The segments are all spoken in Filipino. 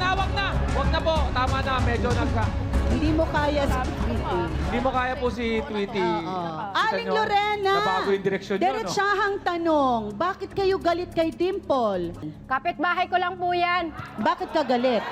wag na. Wag na po. Tama na, medyo Hindi mo kaya si Hindi mo kaya po si Tweety. Aling Lorena, Nabago yung direksyon nyo, no? diretsahang tanong, bakit kayo galit kay Dimple? Kapitbahay ko lang po yan. Bakit ka galit?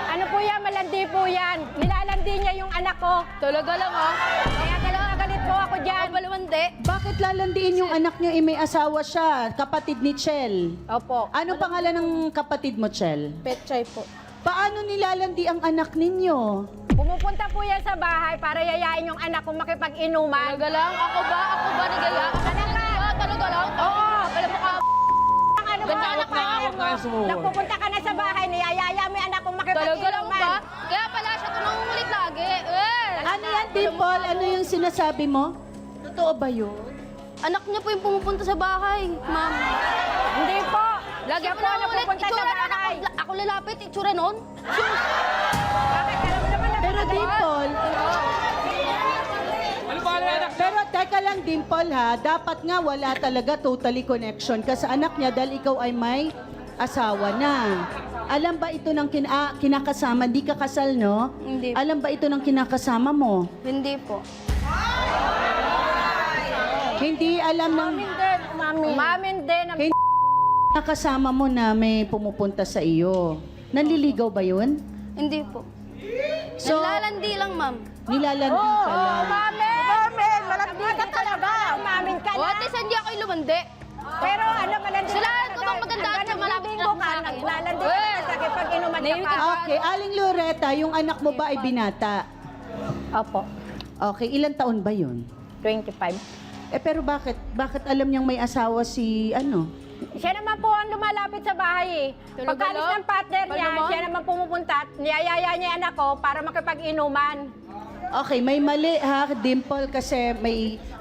Ano po yan? Malandi po yan. Nilalandi niya yung anak ko. Talaga lang, oh. Kaya galit po ako dyan. Ako balawandi. Bakit lalandiin yung anak niyo, may asawa siya, kapatid ni Chel? Opo. Ano pangalan ng kapatid mo, Chel? Petchay po. Paano nilalandi ang anak ninyo? Pumupunta po yan sa bahay para yayain yung anak ko makipag-inuman. Talaga lang? Ako ba nagaya? Anak ka? Talaga lang? Oo. Alam mo ka, ano ba? Anak ka? Nagpupunta ka na sa bahay, niyayaya mo yung anak ko makipag-inuman. Talaga lang ba? Kaya pala siya ito nangungulit lagi. Ano yan, Dimple? Ano yung sinasabi mo? Totoo ba yun? Anak niya po yung pumupunta sa bahay, ma'am. Hindi po. Lagi Siya po po nangungulit. napupunta sa Itsura nun bahay. ako lalapit, itsura nun. Bakit? Alam mo naman na Pero Dimple, Ano ba anak? pero teka lang Dimple ha, dapat nga wala talaga totally connection ka sa anak niya dahil ikaw ay may asawa na. Alam ba ito ng kinakasama? Hindi ka kasal, no? Hindi. Alam ba ito ng kinakasama mo? Hindi po. Hindi alam ng Umamin din. Hindi. Nakasama mo na may pumupunta sa iyo. Nanliligaw ba yun? Hindi po. So, Nalalandi lang, ma'am. nilalandi ka lang. Umamin! Malandi ka talaga. Umamin ka O, na. ate, saan di ako lumandi? Pero ano, malandi Sila, ka ko bang maganda at malapit ko na ka, sa akin? naglalandi ka na sa akin pag inuman ka pa. Okay, Aling Loretta, yung anak mo ba ay binata? Opo, Okay, ilang taon ba yun? 25. Pero bakit? Bakit alam niyang may asawa si Siya naman po ang lumalapit sa bahay. Talaga Pagkalis lang? ng partner niya, Naman? siya naman pumupunta at niyayaya niya yung anak ko para makipag-inuman. Okay, may mali ha, Dimple, kasi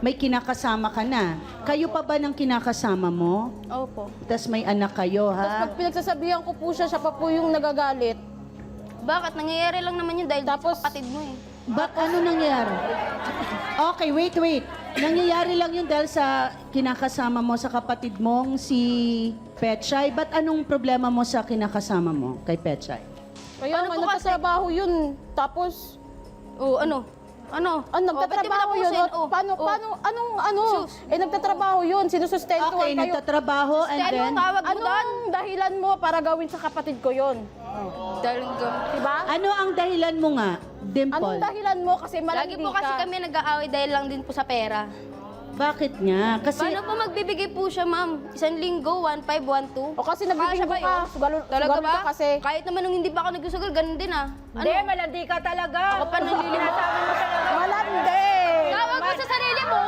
may kinakasama ka na. Kayo pa ba ng kinakasama mo? Opo. Tapos may anak kayo, Tapos ha? pag pinagsasabihan ko po siya pa po yung nagagalit. Bakit? Nangyayari lang naman yun dahil Tapos- sa kapatid mo eh. Ano nangyari? Okay, wait. Nangyayari lang yun dahil sa kinakasama mo sa kapatid mong si Petchay. Ba't anong problema mo sa kinakasama mo kay Petchay? Kaya Paano nga, po kasi? nagtatrabaho yun. Tapos, O, ano? Ano? nagtatrabaho yun. Sus. Nagtatrabaho yun. Sinusustentuhan Okay, kayo. nagtatrabaho and Ano then... ang tawag mo doon? Anong dahilan mo para gawin sa kapatid ko yun? Talaga. Diba? Ano ang dahilan mo nga, Dimple? Anong dahilan mo? Kasi Lagi malandi po kasi ka. kami nag-aaway dahil lang din po sa pera. Bakit nga? Kasi... Paano po magbibigay po siya, ma'am? Isang linggo, 1,500, 1,200? O kasi Kasya nagbibigay ba ka. yun? Talaga Sugal ba? ka kasi. Kahit naman nung hindi pa ako nagsusugal, ganun din ah. Hindi, malandi ka talaga. Ako pa nanliligaw. Sinasabi mo talaga. Malandi! Tawag mo sa sarili mo.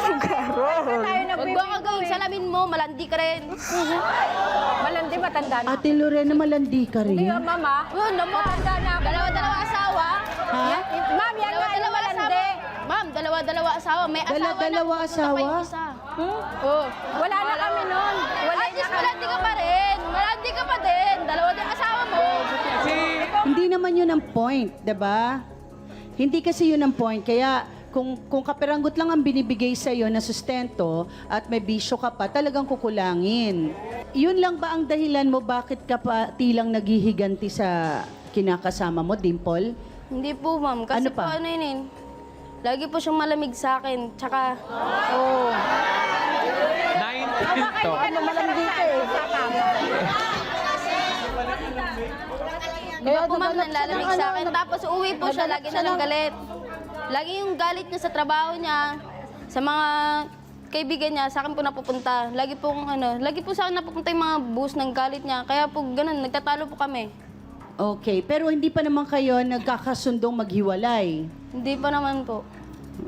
Tayo Huwag nagbibigo mo gawin salamin mo, malandi ka rin. Malandi, matanda na. Ate Lorena, malandi ka Hindi, rin. mama. Oh, naman. Matanda na ako. Dalawa-dalawa asawa. Ha? Ma'am, yan nga yung malandi. Ma'am, dalawa-dalawa asawa. May asawa Dalawa na. asawa? pupunta pa yung isa. Oh, wala na kami nun. Wala At least malandi ka pa rin. Malandi ka pa din. Dalawa din asawa mo. Hindi naman yun ang point, 'di ba? Hindi kasi yun ang point. Kaya kung kaperanggot lang ang binibigay sa iyo na sustento at may bisyo ka pa, talagang kukulangin. Yun lang ba ang dahilan mo bakit ka pa tilang naghihiganti sa kinakasama mo, Dimple? Hindi po, ma'am. Kasi Ano pa? po ano yun eh. Lagi po siyang malamig sa akin. Tsaka, 19 to. Ano, malandi ka eh. di ba po, ma'am, naghanap siya nanlalamig ng sa ano, akin. Tapos uuwi po siya, naghanap lagi siya na ng ng- galit. Lagi yung galit niya sa trabaho niya, sa mga kaibigan niya, sa akin po napupunta. Lagi po sa akin napupunta yung mga bus ng galit niya. Kaya po ganun, nagtatalo po kami. Okay, pero hindi pa naman kayo nagkakasundong maghiwalay. Hindi pa naman po.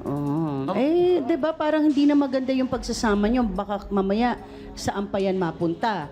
Oh. 'di ba parang hindi na maganda yung pagsasama nyo, baka mamaya saan pa yan mapunta.